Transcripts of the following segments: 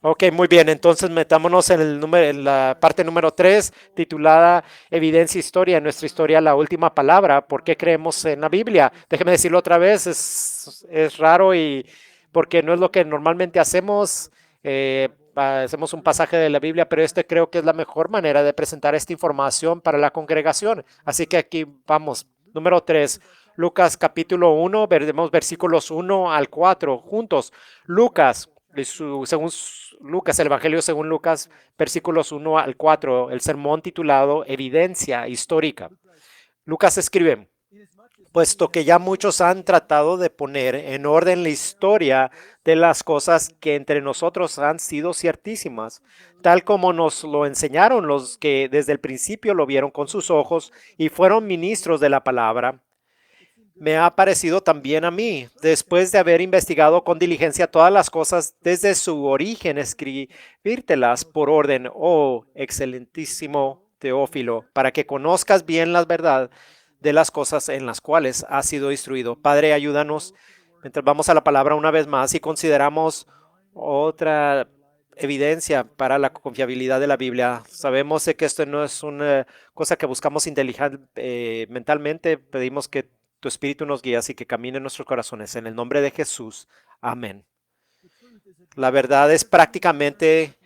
Ok, muy bien. Entonces metámonos en en la parte número 3, titulada Evidencia e Historia. En nuestra historia, la última palabra. ¿Por qué creemos en la Biblia? Déjeme decirlo otra vez. Es raro y porque no es lo que normalmente hacemos. Hacemos un pasaje de la Biblia, pero este creo que es la mejor manera de presentar esta información para la congregación. Así que aquí vamos. Número 3, Lucas capítulo 1, veremos versículos 1 al 4 juntos. Lucas, según Lucas, el Evangelio según Lucas, versículos 1 al 4, el sermón titulado Evidencia Histórica. Lucas escribe, puesto que ya muchos han tratado de poner en orden la historia de las cosas que entre nosotros han sido ciertísimas, tal como nos lo enseñaron los que desde el principio lo vieron con sus ojos y fueron ministros de la palabra. Me ha parecido también a mí, después de haber investigado con diligencia todas las cosas desde su origen, escribírtelas por orden, oh excelentísimo Teófilo, para que conozcas bien la verdad de las cosas en las cuales has sido instruido. Padre, ayúdanos mientras vamos a la palabra una vez más y consideramos otra evidencia para la confiabilidad de la Biblia. Sabemos que esto no es una cosa que buscamos mentalmente, pedimos que tu espíritu nos guíe y que camine en nuestros corazones. En el nombre de Jesús. Amén. La verdad es prácticamente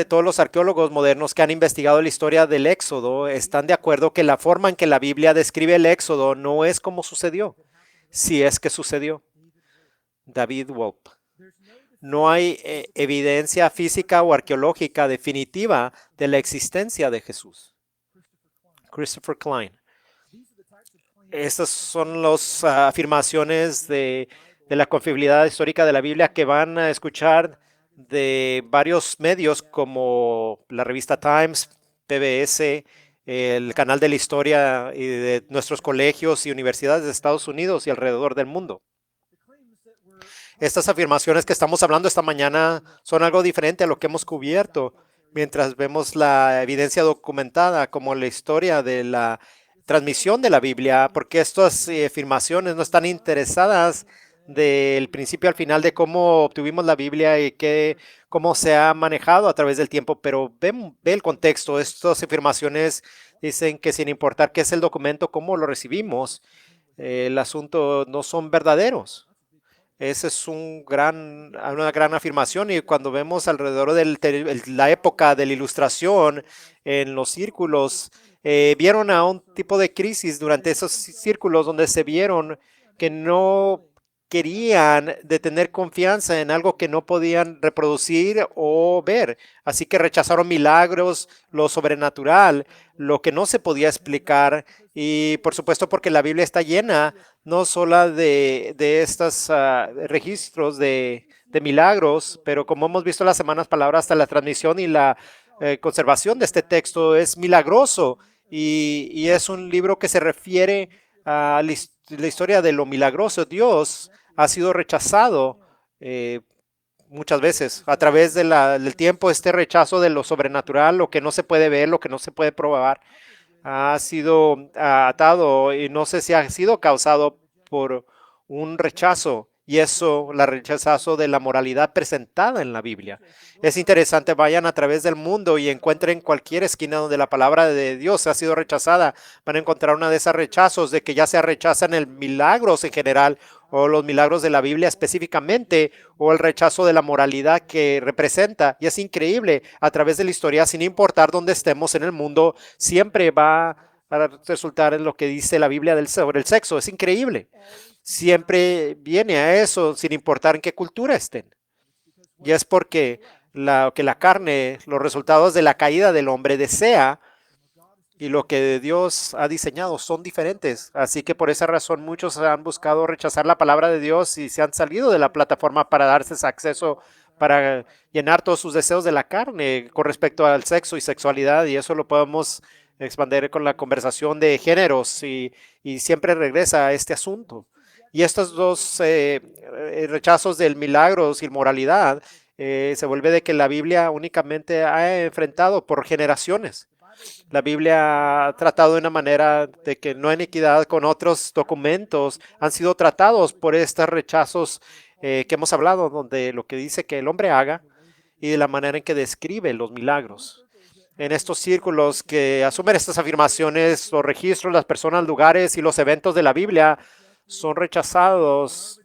todos los arqueólogos modernos que han investigado la historia del Éxodo están de acuerdo que la forma en que la Biblia describe el Éxodo no es como sucedió, si es que sucedió. David Wolpe. No hay evidencia física o arqueológica definitiva de la existencia de Jesús. Christopher Klein. Estas son las afirmaciones de la confiabilidad histórica de la Biblia que van a escuchar de varios medios como la revista Times, PBS, el canal de la historia y de nuestros colegios y universidades de Estados Unidos y alrededor del mundo. Estas afirmaciones que estamos hablando esta mañana son algo diferente a lo que hemos cubierto mientras vemos la evidencia documentada como la historia de la transmisión de la Biblia, porque estas afirmaciones no están interesadas del principio al final de cómo obtuvimos la Biblia y cómo se ha manejado a través del tiempo, pero ve el contexto. Estas afirmaciones dicen que sin importar qué es el documento, cómo lo recibimos, el asunto no son verdaderos. Esa es una gran afirmación y cuando vemos alrededor de la época de la Ilustración en los círculos, vieron a un tipo de crisis durante esos círculos donde se vieron que no querían de tener confianza en algo que no podían reproducir o ver. Así que rechazaron milagros, lo sobrenatural, lo que no se podía explicar y por supuesto porque la Biblia está llena no solo de estos registros de milagros, pero como hemos visto las semanas palabras, hasta la transmisión y la conservación de este texto es milagroso y es un libro que se refiere a la historia de lo milagroso. Dios ha sido rechazado muchas veces a través del tiempo, este rechazo de lo sobrenatural, lo que no se puede ver, lo que no se puede probar ha sido atado y no sé si ha sido causado por un rechazo y eso, la rechazo de la moralidad presentada en la Biblia. Es interesante, vayan a través del mundo y encuentren cualquier esquina donde la palabra de Dios ha sido rechazada. Van a encontrar una de esas rechazos de que ya se rechazan el milagros en general o los milagros de la Biblia específicamente o el rechazo de la moralidad que representa. Y es increíble, a través de la historia, sin importar dónde estemos en el mundo, siempre va a resultar en lo que dice la Biblia sobre el sexo. Es increíble. Siempre viene a eso sin importar en qué cultura estén. Y es porque que la carne, los resultados de la caída del hombre desea y lo que Dios ha diseñado son diferentes. Así que por esa razón muchos han buscado rechazar la palabra de Dios y se han salido de la plataforma para darse ese acceso, para llenar todos sus deseos de la carne con respecto al sexo y sexualidad. Y eso lo podemos expandir con la conversación de géneros y siempre regresa a este asunto. Y estos dos rechazos del milagros y moralidad se vuelve de que la Biblia únicamente ha enfrentado por generaciones. La Biblia ha tratado de una manera de que no en equidad con otros documentos han sido tratados por estos rechazos que hemos hablado, donde lo que dice que el hombre haga y de la manera en que describe los milagros. En estos círculos que asumen estas afirmaciones, los registros, las personas, lugares y los eventos de la Biblia son rechazados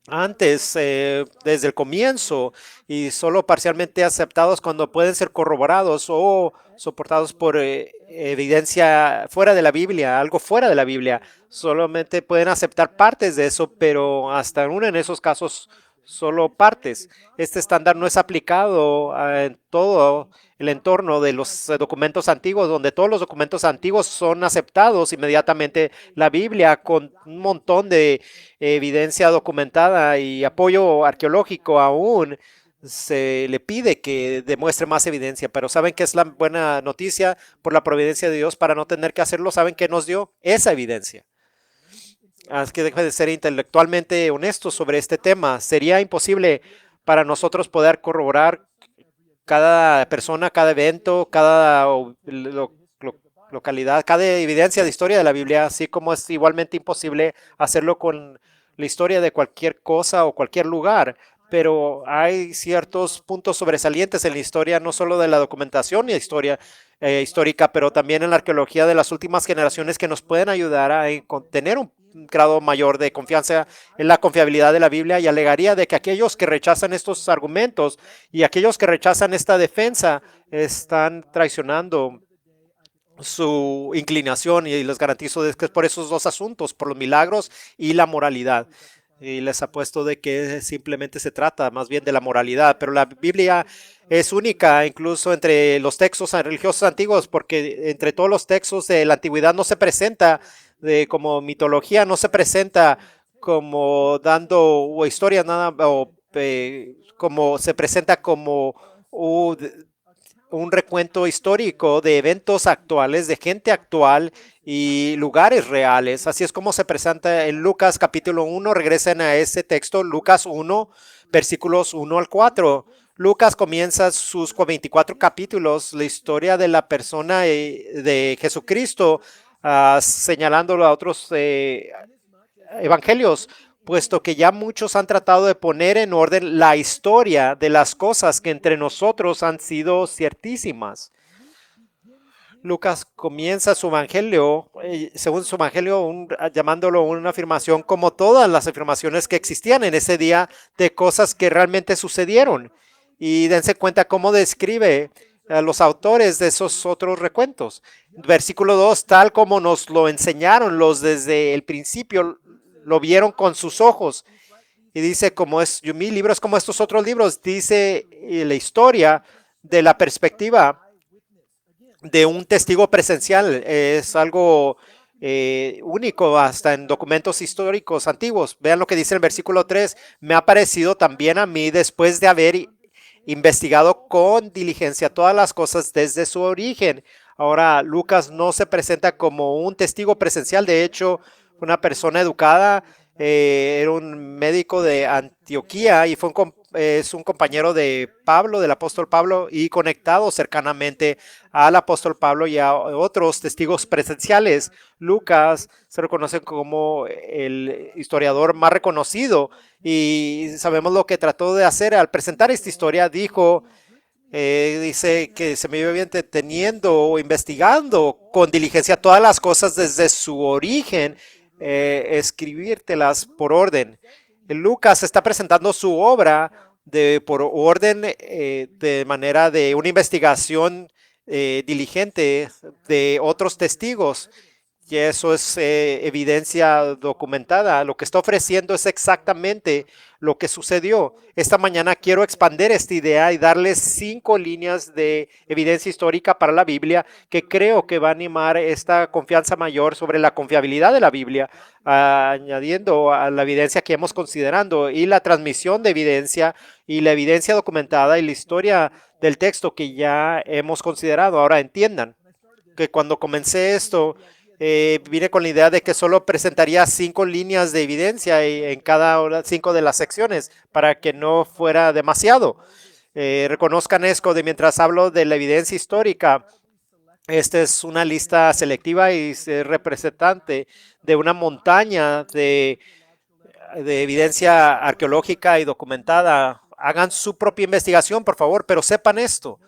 antes, desde el comienzo, y solo parcialmente aceptados cuando pueden ser corroborados o soportados por evidencia fuera de la Biblia, algo fuera de la Biblia. Solamente pueden aceptar partes de eso, pero hasta aún en esos casos, solo partes. Este estándar no es aplicado en todo el entorno de los documentos antiguos, donde todos los documentos antiguos son aceptados inmediatamente. La Biblia, con un montón de evidencia documentada y apoyo arqueológico aún, se le pide que demuestre más evidencia, pero ¿saben qué es la buena noticia? Por la providencia de Dios, para no tener que hacerlo, ¿saben qué nos dio? Esa evidencia. Así que deje de ser intelectualmente honestos sobre este tema. Sería imposible para nosotros poder corroborar cada persona, cada evento, cada localidad, cada evidencia de historia de la Biblia, así como es igualmente imposible hacerlo con la historia de cualquier cosa o cualquier lugar. Pero hay ciertos puntos sobresalientes en la historia, no solo de la documentación y historia histórica, pero también en la arqueología de las últimas generaciones, que nos pueden ayudar a tener un grado mayor de confianza en la confiabilidad de la Biblia, y alegaría de que aquellos que rechazan estos argumentos y aquellos que rechazan esta defensa están traicionando su inclinación, y les garantizo que es por esos dos asuntos, por los milagros y la moralidad. Y les apuesto de que simplemente se trata más bien de la moralidad, pero la Biblia es única incluso entre los textos religiosos antiguos, porque entre todos los textos de la antigüedad no se presenta como mitología, no se presenta como dando o historia nada, o como se presenta como un recuento histórico de eventos actuales, de gente actual y lugares reales. Así es como se presenta en Lucas capítulo 1. Regresen a ese texto, Lucas 1, versículos 1 al 4. Lucas comienza sus 24 capítulos, la historia de la persona de Jesucristo, señalándolo a otros evangelios, puesto que ya muchos han tratado de poner en orden la historia de las cosas que entre nosotros han sido ciertísimas. Lucas comienza su evangelio, según su evangelio, llamándolo una afirmación como todas las afirmaciones que existían en ese día de cosas que realmente sucedieron. Y dense cuenta cómo describe a los autores de esos otros recuentos. Versículo 2, tal como nos lo enseñaron los desde el principio, lo vieron con sus ojos. Y dice, como es, mi libro es como estos otros libros, dice la historia de la perspectiva de un testigo presencial. Es algo único hasta en documentos históricos antiguos. Vean lo que dice el versículo 3. Me ha parecido también a mí, después de haber investigado con diligencia todas las cosas desde su origen. Ahora, Lucas no se presenta como un testigo presencial. De hecho, una persona educada, era un médico de Antioquía y es un compañero de Pablo, del apóstol Pablo, y conectado cercanamente al apóstol Pablo y a otros testigos presenciales. Lucas se reconoce como el historiador más reconocido, y sabemos lo que trató de hacer al presentar esta historia. Dice que se me iba bien teniendo o investigando con diligencia todas las cosas desde su origen, escribírtelas por orden. Lucas está presentando su obra por orden, de manera de una investigación diligente de otros testigos. Y eso es evidencia documentada. Lo que está ofreciendo es exactamente lo que sucedió. Esta mañana quiero expandir esta idea y darles 5 líneas de evidencia histórica para la Biblia que creo que va a animar esta confianza mayor sobre la confiabilidad de la Biblia, añadiendo a la evidencia que hemos considerando y la transmisión de evidencia y la evidencia documentada y la historia del texto que ya hemos considerado. Ahora entiendan que cuando comencé esto, vine con la idea de que solo presentaría 5 líneas de evidencia en cada 5 de las secciones para que no fuera demasiado. Reconozcan esto de mientras hablo de la evidencia histórica. Esta es una lista selectiva y representante de una montaña de evidencia arqueológica y documentada hagan su propia investigación, por favor, pero sepan esto.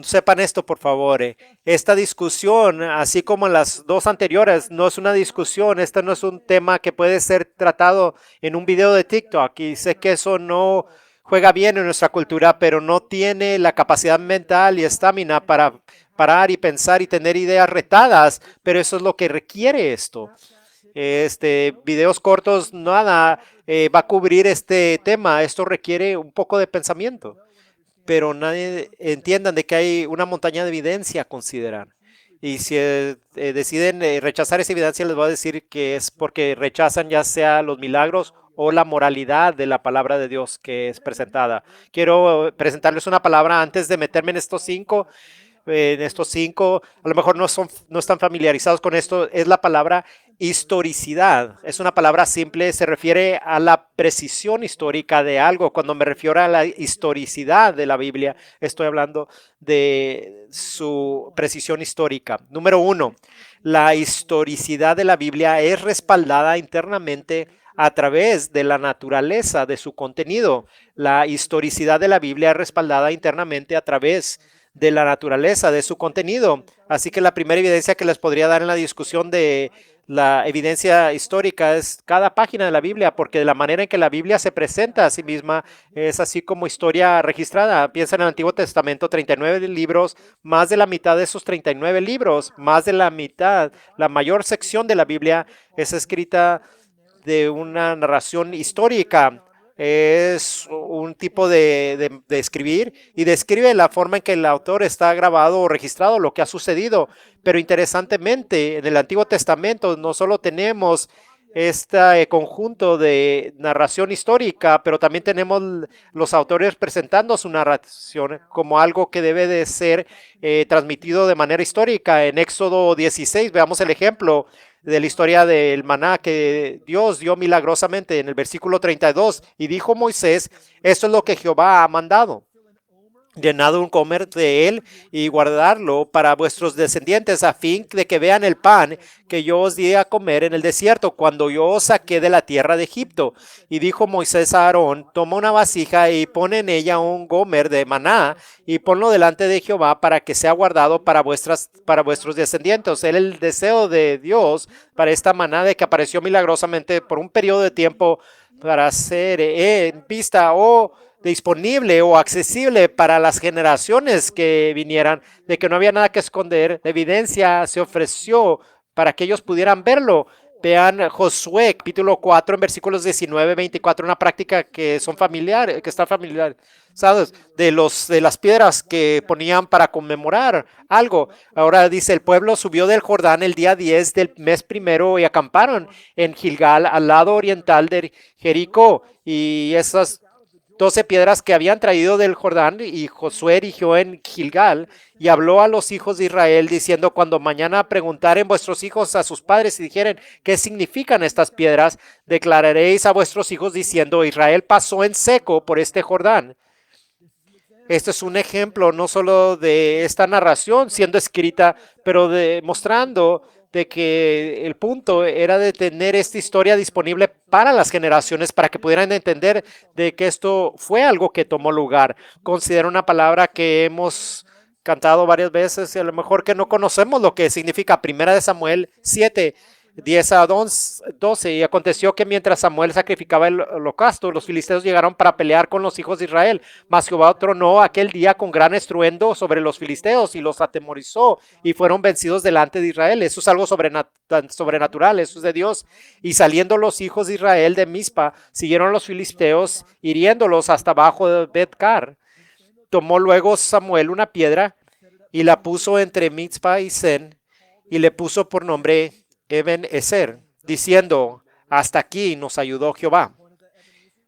Sepan esto, por favor. Esta discusión, así como las dos anteriores, no es una discusión. Este no es un tema que puede ser tratado en un video de TikTok. Y sé que eso no juega bien en nuestra cultura, pero no tiene la capacidad mental y estamina para parar y pensar y tener ideas retadas. Pero eso es lo que requiere esto. Videos cortos, nada va a cubrir este tema. Esto requiere un poco de pensamiento, pero nadie entiendan de que hay una montaña de evidencia a considerar. Y si deciden rechazar esa evidencia, les voy a decir que es porque rechazan ya sea los milagros o la moralidad de la palabra de Dios que es presentada. Quiero presentarles una palabra antes de meterme en estos cinco. A lo mejor no están familiarizados con esto, es la palabra historicidad. Es una palabra simple, se refiere a la precisión histórica de algo. Cuando me refiero a la historicidad de la Biblia, estoy hablando de su precisión histórica. Número uno, la historicidad de la Biblia es respaldada internamente a través de la naturaleza de su contenido. La historicidad de la Biblia es respaldada internamente a través de la naturaleza de su contenido. Así que la primera evidencia que les podría dar en la discusión de la evidencia histórica es cada página de la Biblia, porque de la manera en que la Biblia se presenta a sí misma es así como historia registrada. Piensa en el Antiguo Testamento, 39 libros, más de la mitad de esos 39 libros, más de la mitad, la mayor sección de la Biblia es escrita de una narración histórica. Es un tipo de escribir y describe la forma en que el autor está grabado o registrado, lo que ha sucedido. Pero interesantemente, en el Antiguo Testamento no solo tenemos este conjunto de narración histórica, pero también tenemos los autores presentando su narración como algo que debe de ser transmitido de manera histórica. En Éxodo 16, veamos el ejemplo de la historia del maná que Dios dio milagrosamente en el versículo 32. Y dijo Moisés, esto es lo que Jehová ha mandado. Llenad un comer de él y guardarlo para vuestros descendientes a fin de que vean el pan que yo os di a comer en el desierto cuando yo os saqué de la tierra de Egipto. Y dijo Moisés a Aarón, toma una vasija y pon en ella un gomer de maná y ponlo delante de Jehová para que sea guardado para vuestros descendientes. Era el deseo de Dios para esta maná de que apareció milagrosamente por un periodo de tiempo para ser en vista o disponible o accesible para las generaciones que vinieran, de que no había nada que esconder. La evidencia se ofreció para que ellos pudieran verlo. Vean Josué, capítulo 4, en versículos 19, 24, una práctica que son familiares, que están familiarizados de las piedras que ponían para conmemorar algo. Ahora dice, el pueblo subió del Jordán el día 10 del mes primero y acamparon en Gilgal, al lado oriental de Jericó. Y esas 12 piedras que habían traído del Jordán, y Josué erigió en Gilgal y habló a los hijos de Israel diciendo, cuando mañana preguntaren vuestros hijos a sus padres y dijeren qué significan estas piedras, declararéis a vuestros hijos diciendo, Israel pasó en seco por este Jordán. Este es un ejemplo no solo de esta narración siendo escrita, pero demostrando de que el punto era de tener esta historia disponible para las generaciones, para que pudieran entender de que esto fue algo que tomó lugar. Considero una palabra que hemos cantado varias veces y a lo mejor que no conocemos lo que significa. Primera de Samuel 7, 10 a 12. Y aconteció que mientras Samuel sacrificaba el holocausto, los filisteos llegaron para pelear con los hijos de Israel. Mas Jehová tronó aquel día con gran estruendo sobre los filisteos y los atemorizó y fueron vencidos delante de Israel. Eso es algo sobrenatural, eso es de Dios. Y saliendo los hijos de Israel de Mizpa, siguieron los filisteos, hiriéndolos hasta abajo de Bet-car. Tomó luego Samuel una piedra y la puso entre Mizpa y Sen y le puso por nombre Eben-Ezer, diciendo, hasta aquí nos ayudó Jehová.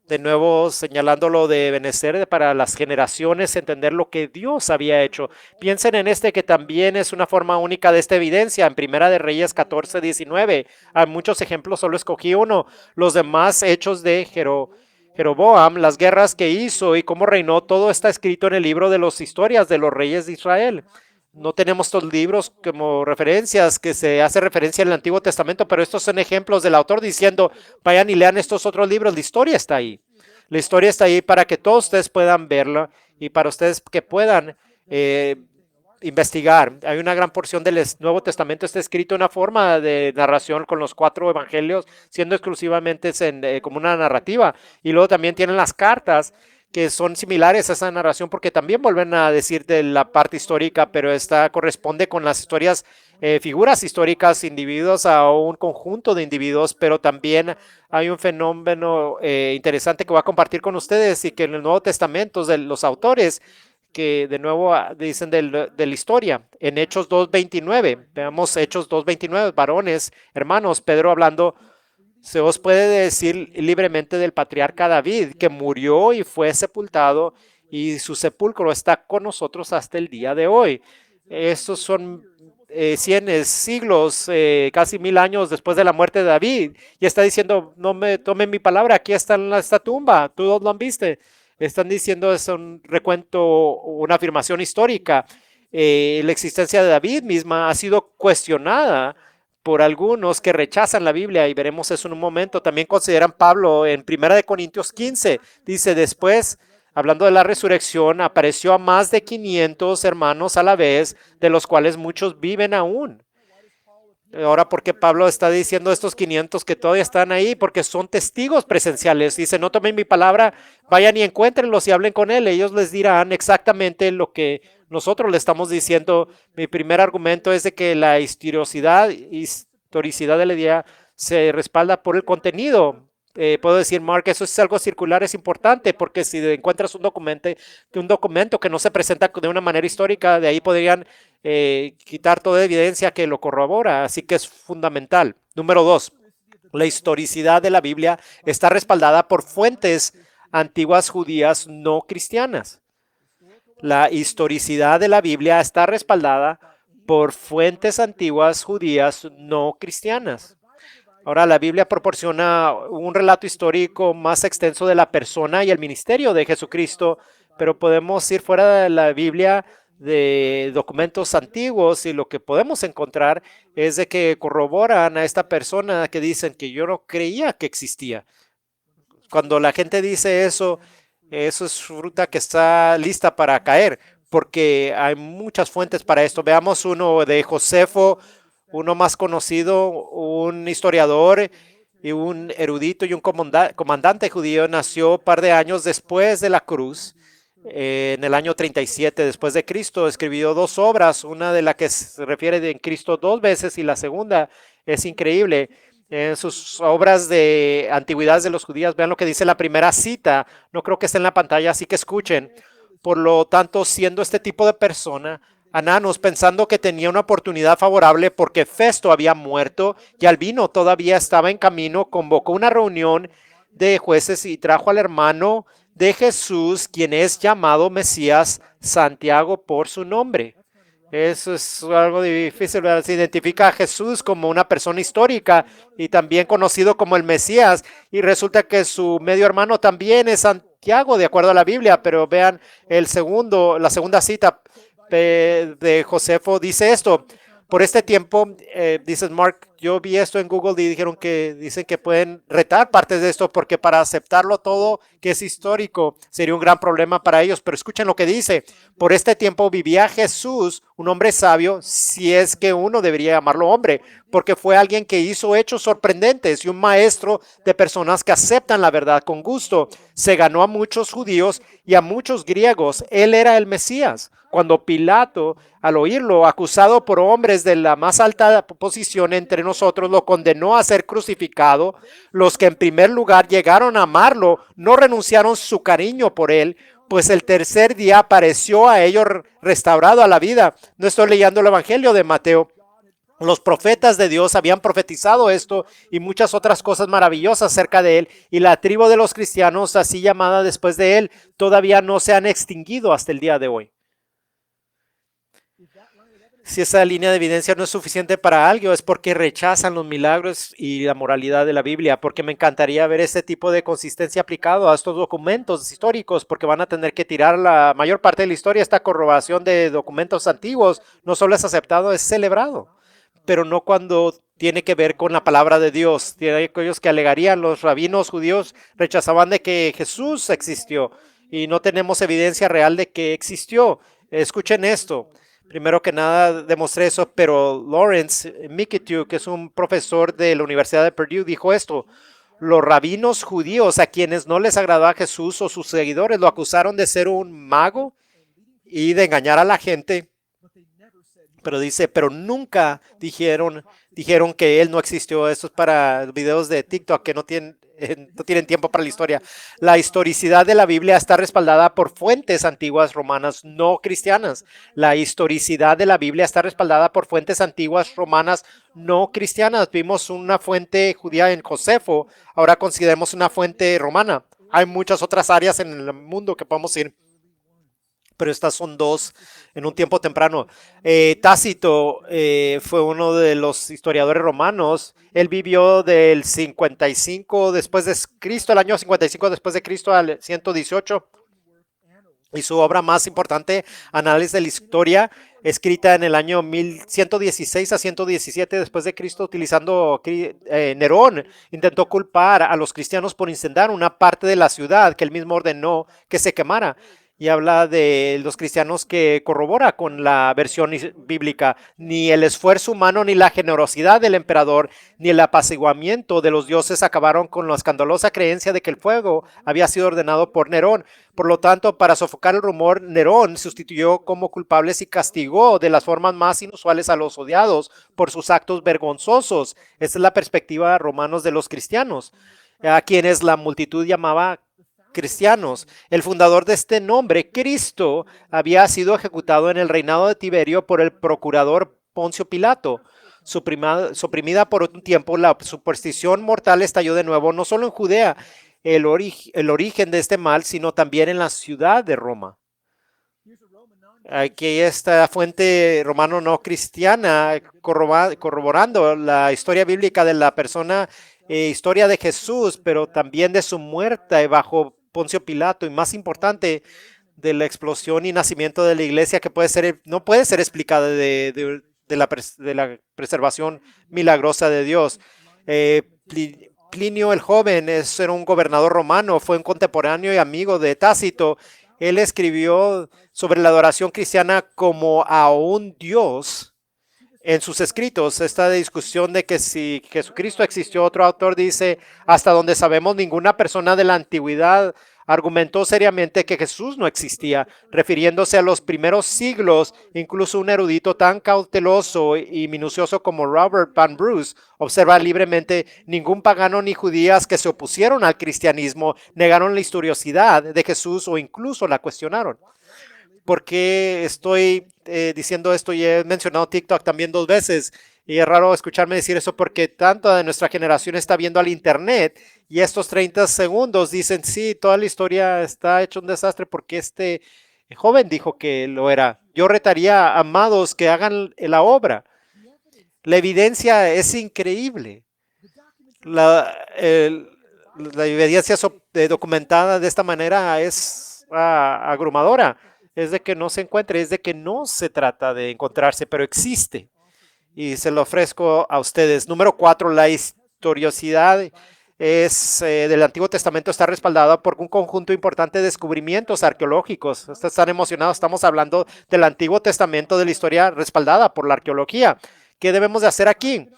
De nuevo señalándolo de Eben-Ezer para las generaciones entender lo que Dios había hecho. Piensen en que también es una forma única de esta evidencia. En Primera de Reyes 14, 19. Hay muchos ejemplos, solo escogí uno. Los demás hechos de Jeroboam, las guerras que hizo y cómo reinó, todo está escrito en el libro de las historias de los reyes de Israel. No tenemos estos libros como referencias que se hace referencia en el Antiguo Testamento, pero estos son ejemplos del autor diciendo, vayan y lean estos otros libros, la historia está ahí. La historia está ahí para que todos ustedes puedan verla y para ustedes que puedan investigar. Hay una gran porción del Nuevo Testamento está escrito en una forma de narración con los 4 evangelios, siendo exclusivamente como una narrativa. Y luego también tienen las cartas que son similares a esa narración porque también vuelven a decir de la parte histórica, pero esta corresponde con las historias, figuras históricas, individuos a un conjunto de individuos, pero también hay un fenómeno interesante que voy a compartir con ustedes y que en el Nuevo Testamento de los autores que de nuevo dicen de la historia. En Hechos 2:29, veamos Hechos 2:29, varones, hermanos, Pedro hablando, se os puede decir libremente del patriarca David, que murió y fue sepultado, y su sepulcro está con nosotros hasta el día de hoy. Estos son siglos, casi 1000 años después de la muerte de David, y está diciendo, no me tomen mi palabra, aquí está esta tumba, todos lo han visto. Están diciendo es un recuento, una afirmación histórica. La existencia de David misma ha sido cuestionada por algunos que rechazan la Biblia y veremos eso en un momento. También consideran Pablo en 1 Corintios 15, dice después, hablando de la resurrección, apareció a más de 500 hermanos a la vez, de los cuales muchos viven aún. Ahora, ¿por qué Pablo está diciendo estos 500 que todavía están ahí? Porque son testigos presenciales. Dice, no tomen mi palabra, vayan y encuéntrenlos y hablen con él. Ellos les dirán exactamente lo que nosotros le estamos diciendo. Mi primer argumento es de que la historicidad de la idea se respalda por el contenido. Puedo decir, Mark, eso es algo circular, es importante, porque si encuentras un documento que no se presenta de una manera histórica, de ahí podrían quitar toda evidencia que lo corrobora, así que es fundamental. Número 2, la historicidad de la Biblia está respaldada por fuentes antiguas judías no cristianas. La historicidad de la Biblia está respaldada por fuentes antiguas judías no cristianas. Ahora, la Biblia proporciona un relato histórico más extenso de la persona y el ministerio de Jesucristo, pero podemos ir fuera de la Biblia de documentos antiguos y lo que podemos encontrar es de que corroboran a esta persona que dicen que yo no creía que existía. Cuando la gente dice eso, eso es fruta que está lista para caer, porque hay muchas fuentes para esto. Veamos uno de Josefo, uno más conocido, un historiador y un erudito y un comandante judío, nació un par de años después de la cruz, en el año 37 después de Cristo. Escribió 2 obras, una de la que se refiere en Cristo 2 veces y la segunda es increíble. En sus obras de antigüedades de los judíos, vean lo que dice la primera cita. No creo que esté en la pantalla, así que escuchen. Por lo tanto, siendo este tipo de persona, Ananos, pensando que tenía una oportunidad favorable porque Festo había muerto y Albino todavía estaba en camino, convocó una reunión de jueces y trajo al hermano de Jesús, quien es llamado Mesías, Santiago por su nombre. Eso es algo difícil, ¿verdad? Se identifica a Jesús como una persona histórica y también conocido como el Mesías, y resulta que su medio hermano también es Santiago, de acuerdo a la Biblia, pero vean la segunda cita de Josefo dice esto. Por este tiempo, dices Mark, yo vi esto en Google y dicen que pueden retar partes de esto porque para aceptarlo todo que es histórico sería un gran problema para ellos. Pero escuchen lo que dice. Por este tiempo vivía Jesús, un hombre sabio, si es que uno debería llamarlo hombre, porque fue alguien que hizo hechos sorprendentes y un maestro de personas que aceptan la verdad con gusto. Se ganó a muchos judíos y a muchos griegos. Él era el Mesías. Cuando Pilato, al oírlo, acusado por hombres de la más alta posición entre nosotros, lo condenó a ser crucificado, los que en primer lugar llegaron a amarlo no renunciaron su cariño por él, pues el tercer día apareció a ellos restaurado a la vida. No estoy leyendo el Evangelio de Mateo. Los profetas de Dios habían profetizado esto y muchas otras cosas maravillosas acerca de él, y la tribu de los cristianos, así llamada después de él, todavía no se han extinguido hasta el día de hoy. Si esa línea de evidencia no es suficiente para algo, es porque rechazan los milagros y la moralidad de la Biblia, porque me encantaría ver ese tipo de consistencia aplicado a estos documentos históricos, porque van a tener que tirar la mayor parte de la historia. Esta corroboración de documentos antiguos no solo es aceptado, es celebrado, pero no cuando tiene que ver con la palabra de Dios. Tiene aquellos que alegarían, los rabinos judíos rechazaban de que Jesús existió y no tenemos evidencia real de que existió. Escuchen esto. Primero que nada demostré eso, pero Lawrence Mikitiu, que es un profesor de la Universidad de Purdue, dijo esto. Los rabinos judíos a quienes no les agradaba Jesús o sus seguidores lo acusaron de ser un mago y de engañar a la gente. Pero dice, pero nunca dijeron que él no existió. Esto es para videos de TikTok que no tienen tiempo para la historia. La historicidad de la Biblia está respaldada por fuentes antiguas romanas no cristianas. La historicidad de la Biblia está respaldada por fuentes antiguas romanas no cristianas. Vimos una fuente judía en Josefo, ahora consideremos una fuente romana. Hay muchas otras áreas en el mundo que podemos ir, pero estas son dos en un tiempo temprano. Tácito fue uno de los historiadores romanos. Él vivió del 55 después de Cristo, el año 55 después de Cristo al 118. Y su obra más importante, Análisis de la Historia, escrita en el año 1116 a 117 después de Cristo, utilizando Nerón, intentó culpar a los cristianos por incendiar una parte de la ciudad que él mismo ordenó que se quemara. Y habla de los cristianos que corrobora con la versión bíblica. Ni el esfuerzo humano, ni la generosidad del emperador, ni el apaciguamiento de los dioses acabaron con la escandalosa creencia de que el fuego había sido ordenado por Nerón. Por lo tanto, para sofocar el rumor, Nerón sustituyó como culpables y castigó de las formas más inusuales a los odiados por sus actos vergonzosos. Esta es la perspectiva romanos de los cristianos, a quienes la multitud llamaba cristianos. El fundador de este nombre, Cristo, había sido ejecutado en el reinado de Tiberio por el procurador Poncio Pilato. Suprimida por un tiempo, la superstición mortal estalló de nuevo, no solo en Judea, el origen de este mal, sino también en la ciudad de Roma. Aquí esta fuente romano no cristiana corroborando la historia bíblica de la persona, historia de Jesús, pero también de su muerte bajo Poncio Pilato, y más importante, de la explosión y nacimiento de la iglesia, que no puede ser explicada de la preservación milagrosa de Dios. Plinio el joven era un gobernador romano, fue un contemporáneo y amigo de Tácito. Él escribió sobre la adoración cristiana como a un Dios en sus escritos. Esta discusión de que si Jesucristo existió, otro autor dice, hasta donde sabemos, ninguna persona de la antigüedad argumentó seriamente que Jesús no existía, refiriéndose a los primeros siglos. Incluso un erudito tan cauteloso y minucioso como Robert Van Bruce observa libremente: ningún pagano ni judías que se opusieron al cristianismo negaron la historicidad de Jesús o incluso la cuestionaron. ¿Por qué estoy diciendo esto? Y he mencionado TikTok también 2 veces. Y es raro escucharme decir eso porque tanta de nuestra generación está viendo al internet y estos 30 segundos dicen, sí, toda la historia está hecho un desastre porque este joven dijo que lo era. Yo retaría, amados, que hagan la obra. La evidencia es increíble. La evidencia documentada de esta manera es abrumadora. Es de que no se encuentre, es de que no se trata de encontrarse, pero existe. Y se lo ofrezco a ustedes. Número 4, la historiosidad del Antiguo Testamento está respaldada por un conjunto importante de descubrimientos arqueológicos. Ustedes están emocionados, estamos hablando del Antiguo Testamento, de la historia respaldada por la arqueología. ¿Qué debemos de hacer aquí?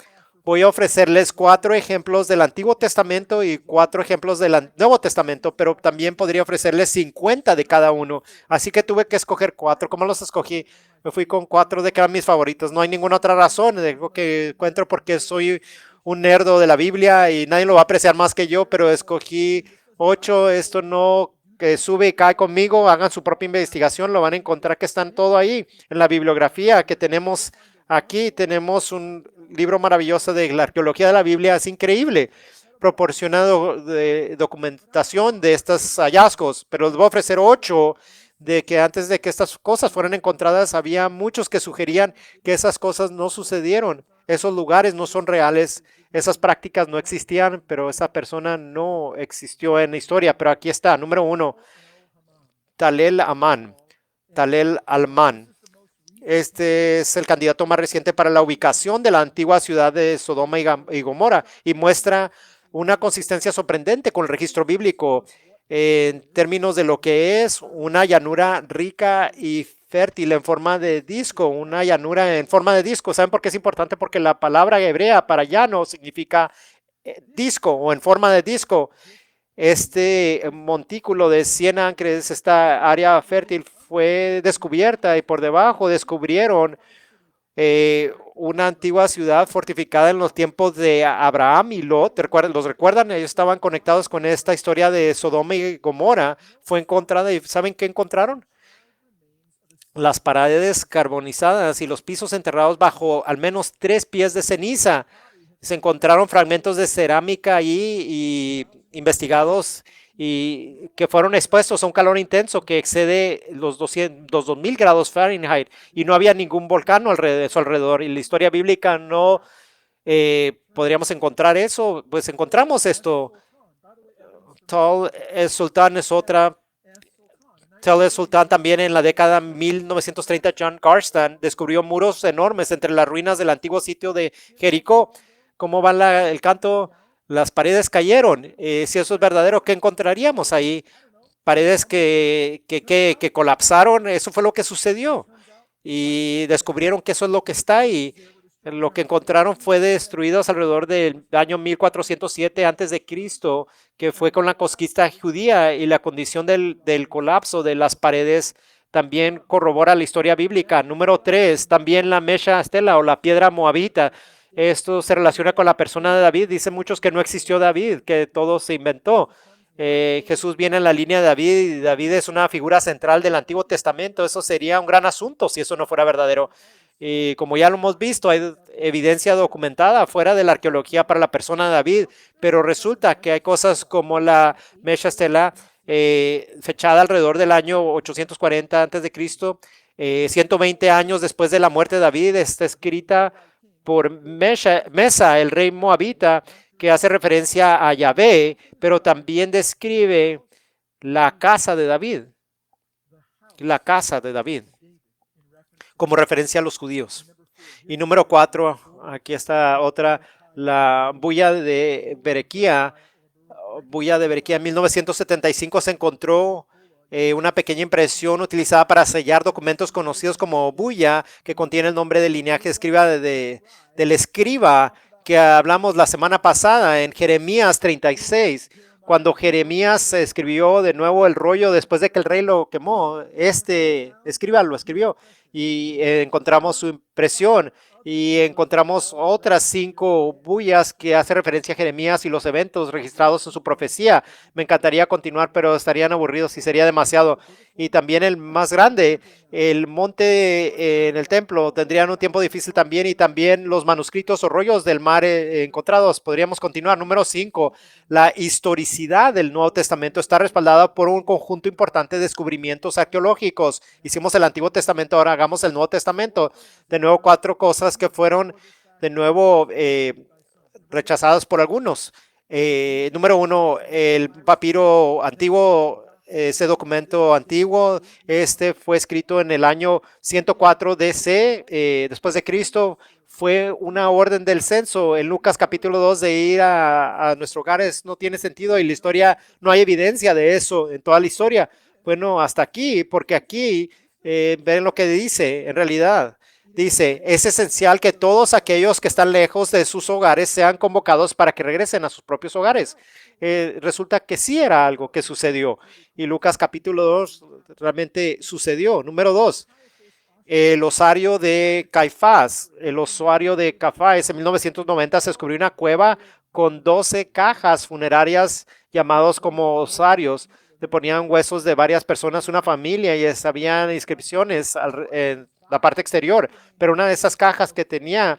Voy a ofrecerles 4 ejemplos del Antiguo Testamento y 4 ejemplos del Nuevo Testamento, pero también podría ofrecerles 50 de cada uno. Así que tuve que escoger 4. ¿Cómo los escogí? Me fui con 4 de que eran mis favoritos. No hay ninguna otra razón. Digo que encuentro porque soy un nerdo de la Biblia y nadie lo va a apreciar más que yo, pero escogí 8. Esto no que sube y cae conmigo. Hagan su propia investigación. Lo van a encontrar que están todo ahí en la bibliografía que tenemos aquí. Tenemos un libro maravilloso de la arqueología de la Biblia. Es increíble. Proporcionado de documentación de estos hallazgos, pero les voy a ofrecer 8 de que antes de que estas cosas fueran encontradas, había muchos que sugerían que esas cosas no sucedieron. Esos lugares no son reales, esas prácticas no existían, pero esa persona no existió en la historia. Pero aquí está, número 1, Talel Alman. Este es el candidato más reciente para la ubicación de la antigua ciudad de Sodoma y Gomorra y muestra una consistencia sorprendente con el registro bíblico en términos de lo que es una llanura rica y fértil en forma de disco, una llanura en forma de disco. ¿Saben por qué es importante? Porque la palabra hebrea para llano significa disco o en forma de disco. Este montículo de 100 acres, esta área fértil, fue descubierta y por debajo descubrieron una antigua ciudad fortificada en los tiempos de Abraham y Lot. ¿Los recuerdan? Ellos estaban conectados con esta historia de Sodoma y Gomorra. Fue encontrada y ¿saben qué encontraron? Las paredes carbonizadas y los pisos enterrados bajo al menos 3 pies de ceniza. Se encontraron fragmentos de cerámica ahí y investigados y que fueron expuestos a un calor intenso que excede los 2000 grados Fahrenheit y no había ningún volcán a su alrededor. Y la historia bíblica no podríamos encontrar eso. Pues encontramos esto. Tal el Sultán es otra. Tel el Sultán también en la década 1930, John Garstan descubrió muros enormes entre las ruinas del antiguo sitio de Jericó. ¿Cómo va el canto? Las paredes cayeron. Si eso es verdadero, ¿qué encontraríamos ahí? Paredes que colapsaron. Eso fue lo que sucedió. Y descubrieron que eso es lo que está ahí. Lo que encontraron fue destruidos alrededor del año 1407 antes de Cristo, que fue con la conquista judía, y la condición del colapso de las paredes también corrobora la historia bíblica. Número 3, también la Mesha Estela o la piedra moabita. Esto se relaciona con la persona de David. Dicen muchos que no existió David, que todo se inventó. Jesús viene en la línea de David y David es una figura central del Antiguo Testamento. Eso sería un gran asunto si eso no fuera verdadero. Y como ya lo hemos visto, hay evidencia documentada fuera de la arqueología para la persona de David, pero resulta que hay cosas como la Mesha Estela, fechada alrededor del año 840 antes de Cristo, 120 años después de la muerte de David, está escrita por Mesa, el rey moabita, que hace referencia a Yahvé, pero también describe la casa de David, la casa de David, como referencia a los judíos. Y número 4, aquí está otra, la bulla de Berequía. Bulla de Berequía en 1975 se encontró una pequeña impresión utilizada para sellar documentos conocidos como bulla, que contiene el nombre del linaje del escriba que hablamos la semana pasada en Jeremías 36. Cuando Jeremías escribió de nuevo el rollo después de que el rey lo quemó, escriba lo escribió y encontramos su impresión y encontramos otras 5 bullas que hace referencia a Jeremías y los eventos registrados en su profecía. Me encantaría continuar, pero estarían aburridos y sería demasiado. Y también el más grande, el monte en el templo, tendrían un tiempo difícil también, y también los manuscritos o rollos del mar encontrados. Podríamos continuar. Número 5, la historicidad del Nuevo Testamento está respaldada por un conjunto importante de descubrimientos arqueológicos. Hicimos el Antiguo Testamento, ahora hagamos el Nuevo Testamento. De nuevo, 4 cosas que fueron de nuevo rechazadas por algunos. Número 1, el papiro antiguo. Ese documento antiguo, fue escrito en el año 104 DC, después de Cristo. Fue una orden del censo en Lucas capítulo 2 de ir a nuestros hogares. No tiene sentido y la historia, no hay evidencia de eso en toda la historia. Bueno, hasta aquí, porque aquí ven lo que dice en realidad. Dice, es esencial que todos aquellos que están lejos de sus hogares sean convocados para que regresen a sus propios hogares. Resulta que sí era algo que sucedió. Y Lucas capítulo 2 realmente sucedió. Número 2, el osario de Caifás. El osario de Caifás en 1990 se descubrió una cueva con 12 cajas funerarias llamados como osarios. Se ponían huesos de varias personas, una familia, y habían inscripciones en la parte exterior, pero una de esas cajas que tenía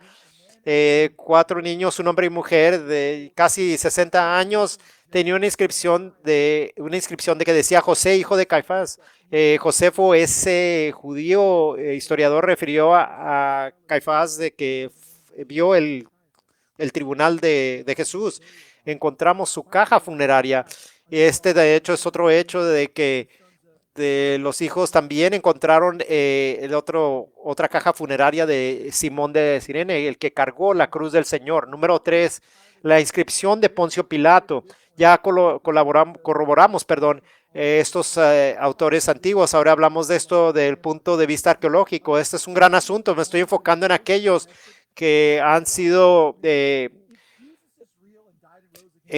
4 niños, un hombre y mujer de casi 60 años, tenía una inscripción de que decía José, hijo de Caifás. Josefo, ese judío historiador, refirió a Caifás de que vio el tribunal de Jesús. Encontramos su caja funeraria. De hecho, es otro hecho de que de los hijos también encontraron otra caja funeraria de Simón de Cirene, el que cargó la cruz del Señor. Número 3, la inscripción de Poncio Pilato. Ya corroboramos, perdón, estos autores antiguos. Ahora hablamos de esto del punto de vista arqueológico. Este es un gran asunto. Me estoy enfocando en aquellos que han sido en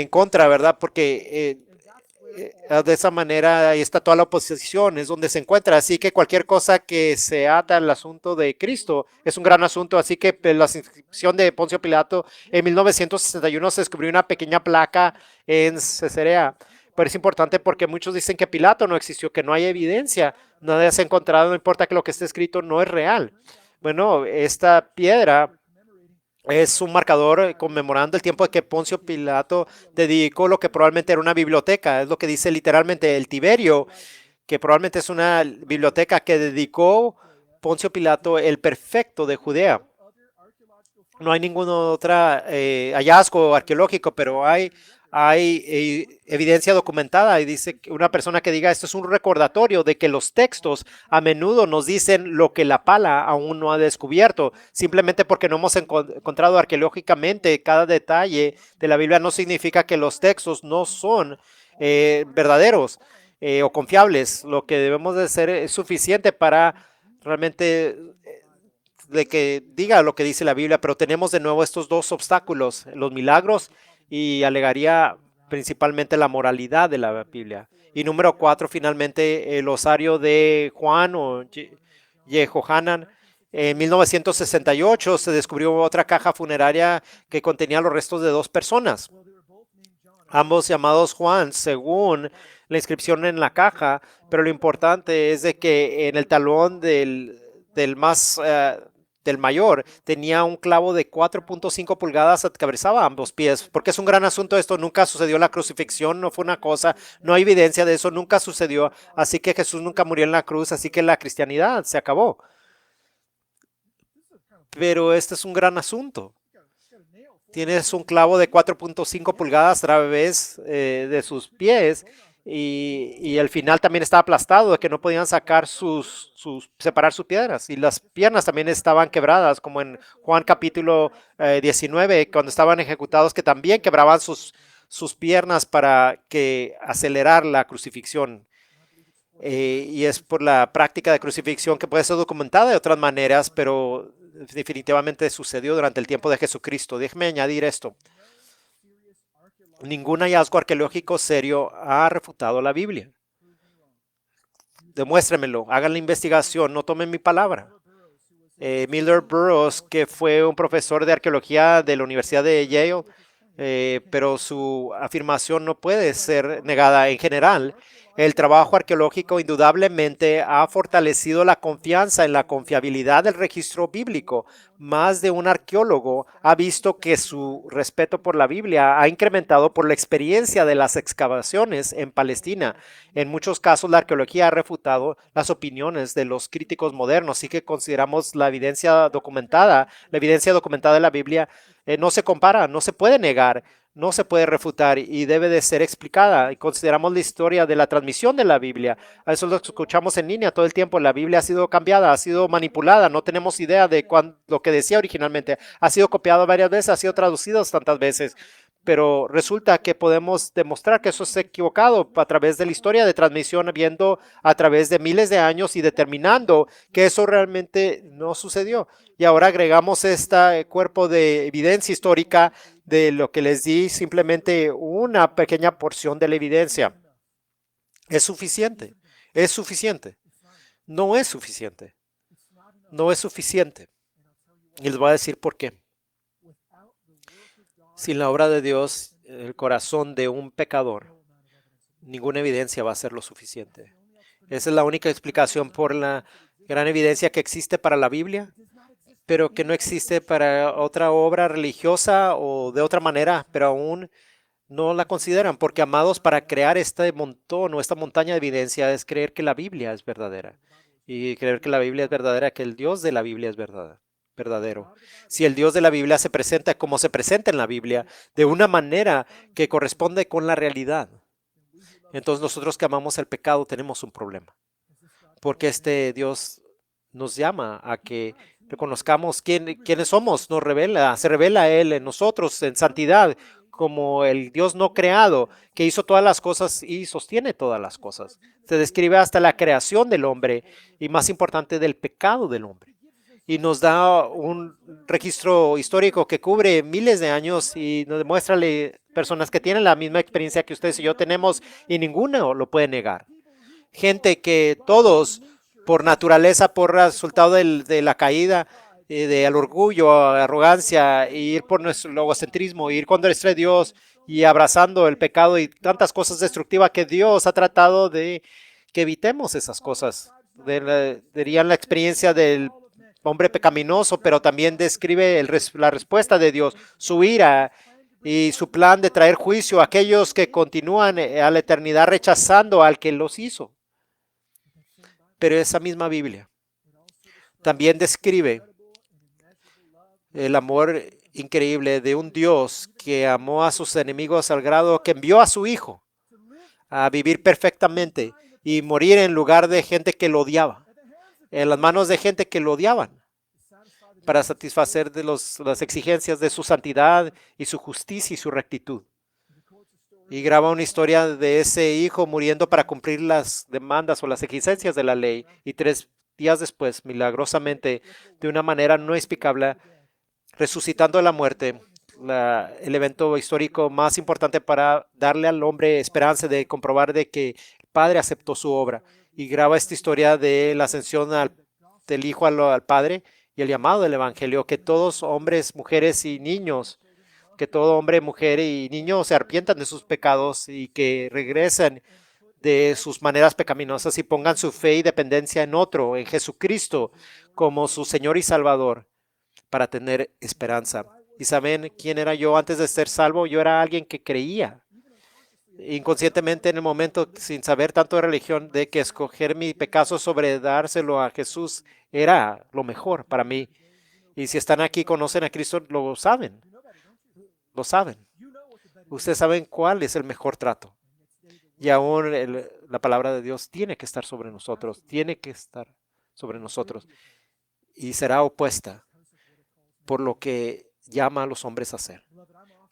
contra, ¿verdad? Porque de esa manera ahí está toda la oposición, es donde se encuentra. Así que cualquier cosa que se ata al asunto de Cristo es un gran asunto. Así que la inscripción de Poncio Pilato en 1961 se descubrió una pequeña placa en Cesarea. Pero es importante porque muchos dicen que Pilato no existió, que no hay evidencia, nadie se ha encontrado, no importa que lo que esté escrito no es real. Bueno, esta piedra es un marcador conmemorando el tiempo de que Poncio Pilato dedicó lo que probablemente era una biblioteca. Es lo que dice literalmente el Tiberio, que probablemente es una biblioteca que dedicó Poncio Pilato el perfecto de Judea. No hay ningún otro hallazgo arqueológico, pero hay evidencia documentada y dice que una persona que diga esto es un recordatorio de que los textos a menudo nos dicen lo que la pala aún no ha descubierto. Simplemente porque no hemos encontrado arqueológicamente cada detalle de la Biblia no significa que los textos no son verdaderos o confiables. Lo que debemos de hacer es suficiente para realmente de que diga lo que dice la Biblia, pero tenemos de nuevo estos dos obstáculos, los milagros y alegaría principalmente la moralidad de la Biblia. Y número 4, finalmente, el osario de Juan o Yehohanan. En 1968 se descubrió otra caja funeraria que contenía los restos de dos personas, ambos llamados Juan, según la inscripción en la caja, pero lo importante es de que en el talón del mayor tenía un clavo de 4.5 pulgadas que atravesaba ambos pies, porque es un gran asunto esto, nunca sucedió la crucifixión, no fue una cosa, no hay evidencia de eso, nunca sucedió, así que Jesús nunca murió en la cruz, así que la cristianidad se acabó. Pero este es un gran asunto. Tienes un clavo de 4.5 pulgadas a través de sus pies y el final también estaba aplastado, de que no podían sacar separar sus piedras. Y las piernas también estaban quebradas, como en Juan capítulo 19, cuando estaban ejecutados, que también quebraban sus piernas para acelerar la crucifixión. Y es por la práctica de crucifixión que puede ser documentada de otras maneras, pero definitivamente sucedió durante el tiempo de Jesucristo. Déjeme añadir esto. Ningún hallazgo arqueológico serio ha refutado la Biblia. Demuéstremelo, hagan la investigación, no tomen mi palabra. Miller Burroughs, que fue un profesor de arqueología de la Universidad de Yale, pero su afirmación no puede ser negada en general. El trabajo arqueológico indudablemente ha fortalecido la confianza en la confiabilidad del registro bíblico. Más de un arqueólogo ha visto que su respeto por la Biblia ha incrementado por la experiencia de las excavaciones en Palestina. En muchos casos, la arqueología ha refutado las opiniones de los críticos modernos, así que consideramos la evidencia documentada de la Biblia no se compara, no se puede negar, no se puede refutar y debe de ser explicada. Y consideramos la historia de la transmisión de la Biblia. A eso lo escuchamos en línea todo el tiempo. La Biblia ha sido cambiada, ha sido manipulada. No tenemos idea de lo que decía originalmente. Ha sido copiado varias veces, ha sido traducido tantas veces. Pero resulta que podemos demostrar que eso es equivocado a través de la historia de transmisión, viendo a través de miles de años y determinando que eso realmente no sucedió. Y ahora agregamos este cuerpo de evidencia histórica de lo que les di, simplemente una pequeña porción de la evidencia. ¿Es suficiente? ¿Es suficiente? No es suficiente. No es suficiente. Y les voy a decir por qué. Sin la obra de Dios, el corazón de un pecador, ninguna evidencia va a ser lo suficiente. Esa es la única explicación por la gran evidencia que existe para la Biblia, pero que no existe para otra obra religiosa o de otra manera, pero aún no la consideran, porque amados, para crear este montón o esta montaña de evidencia es creer que la Biblia es verdadera. Y creer que la Biblia es verdadera, que el Dios de la Biblia es verdadero. Si el Dios de la Biblia se presenta como se presenta en la Biblia, de una manera que corresponde con la realidad, entonces nosotros que amamos el pecado tenemos un problema. porque este Dios nos llama a que reconozcamos quiénes somos, se revela a Él en nosotros en santidad, como el Dios no creado, que hizo todas las cosas y sostiene todas las cosas. Se describe hasta la creación del hombre y, más importante, del pecado del hombre. Y nos da un registro histórico que cubre miles de años y nos demuestra personas que tienen la misma experiencia que ustedes y yo tenemos y ninguno lo puede negar. Gente que todos, por naturaleza, por resultado de la caída, del orgullo, arrogancia, ir por nuestro egocentrismo, ir contra nuestro Dios y abrazando el pecado y tantas cosas destructivas que Dios ha tratado de que evitemos esas cosas. Dirían la experiencia del hombre pecaminoso, pero también describe la respuesta de Dios, su ira y su plan de traer juicio a aquellos que continúan a la eternidad rechazando al que los hizo. Pero esa misma Biblia también describe el amor increíble de un Dios que amó a sus enemigos al grado que envió a su Hijo a vivir perfectamente y morir en lugar de gente que lo odiaba, en las manos de gente que lo odiaban, para satisfacer las exigencias de su santidad y su justicia y su rectitud. Y graba una historia de ese hijo muriendo para cumplir las demandas o las exigencias de la ley. Y 3 días después, milagrosamente, de una manera no explicable, resucitando de la muerte, el evento histórico más importante para darle al hombre esperanza de comprobar de que el Padre aceptó su obra. Y graba esta historia de la ascensión del Hijo al Padre y el llamado del Evangelio, que todos hombres, mujeres y niños, que todo hombre, mujer y niño se arrepientan de sus pecados y que regresen de sus maneras pecaminosas y pongan su fe y dependencia en otro, en Jesucristo, como su Señor y Salvador, para tener esperanza. ¿Y saben quién era yo antes de ser salvo? Yo era alguien que creía inconscientemente en el momento, sin saber tanto de religión, de que escoger mi pecado sobre dárselo a Jesús era lo mejor para mí. Y si están aquí, conocen a Cristo, lo saben. Lo saben. Ustedes saben cuál es el mejor trato. Y aún la palabra de Dios tiene que estar sobre nosotros. Tiene que estar sobre nosotros. Y será opuesta por lo que llama a los hombres a hacer.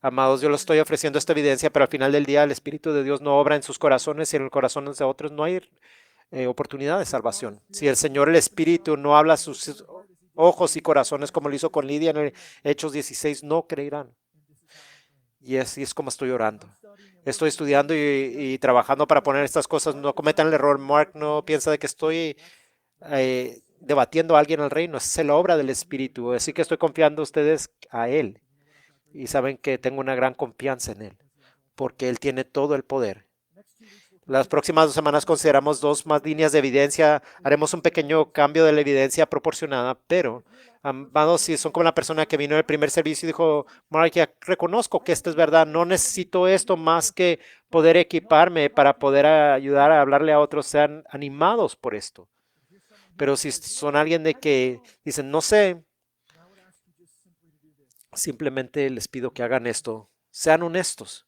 Amados, yo les estoy ofreciendo esta evidencia, pero al final del día el Espíritu de Dios no obra en sus corazones y en el corazón de otros no hay oportunidad de salvación. Si el Señor, el Espíritu, no habla a sus ojos y corazones como lo hizo con Lidia en Hechos 16, no creerán. Y así es como estoy orando. Estoy estudiando y trabajando para poner estas cosas. No cometan el error. Mark no piensa de que estoy debatiendo a alguien al reino. Es la obra del Espíritu. Así que estoy confiando a ustedes a Él. Y saben que tengo una gran confianza en Él, porque Él tiene todo el poder. Las próximas 2 semanas consideramos 2 más líneas de evidencia. Haremos un pequeño cambio de la evidencia proporcionada, pero, amados, si son como la persona que vino en el primer servicio y dijo, Mark, ya reconozco que esto es verdad, no necesito esto más que poder equiparme para poder ayudar a hablarle a otros, sean animados por esto. Pero si son alguien de que dicen, no sé, simplemente les pido que hagan esto. Sean honestos.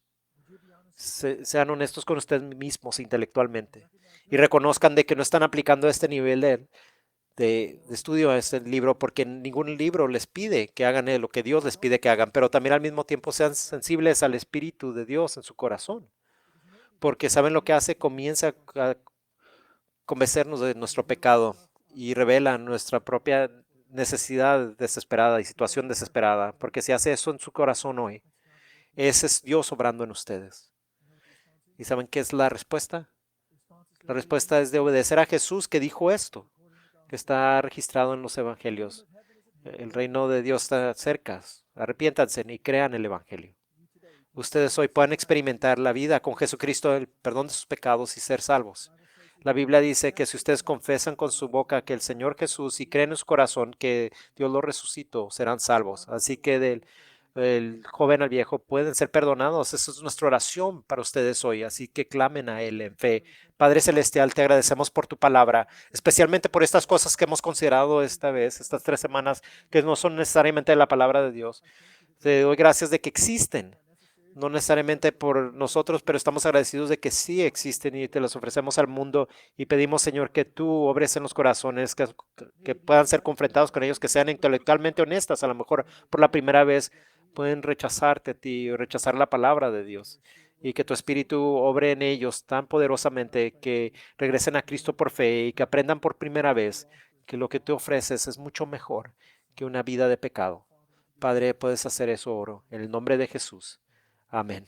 Sean honestos con ustedes mismos intelectualmente y reconozcan de que no están aplicando este nivel de estudio a este libro porque ningún libro les pide que hagan lo que Dios les pide que hagan, pero también al mismo tiempo sean sensibles al Espíritu de Dios en su corazón, porque saben lo que hace, comienza a convencernos de nuestro pecado y revela nuestra propia necesidad desesperada y situación desesperada, porque si hace eso en su corazón hoy, ese es Dios obrando en ustedes. ¿Y saben qué es la respuesta? La respuesta es de obedecer a Jesús, que dijo esto, que está registrado en los evangelios. El reino de Dios está cerca. Arrepiéntanse y crean el evangelio. Ustedes hoy pueden experimentar la vida con Jesucristo, el perdón de sus pecados y ser salvos. La Biblia dice que si ustedes confesan con su boca que el Señor Jesús y creen en su corazón que Dios lo resucitó, serán salvos. Así que del joven al viejo pueden ser perdonados. Esa es nuestra oración para ustedes hoy. Así que clamen a Él en fe. Padre Celestial, te agradecemos por tu palabra, especialmente por estas cosas que hemos considerado esta vez, estas 3 semanas, que no son necesariamente la palabra de Dios. Te doy gracias de que existen. no necesariamente por nosotros, pero estamos agradecidos de que sí existen y te los ofrecemos al mundo y pedimos, Señor, que tú obres en los corazones, que puedan ser confrontados con ellos, que sean intelectualmente honestas, a lo mejor por la primera vez pueden rechazarte a ti o rechazar la palabra de Dios. Y que tu espíritu obre en ellos tan poderosamente que regresen a Cristo por fe y que aprendan por primera vez que lo que tú ofreces es mucho mejor que una vida de pecado. Padre, puedes hacer eso, oro, en el nombre de Jesús. Amén.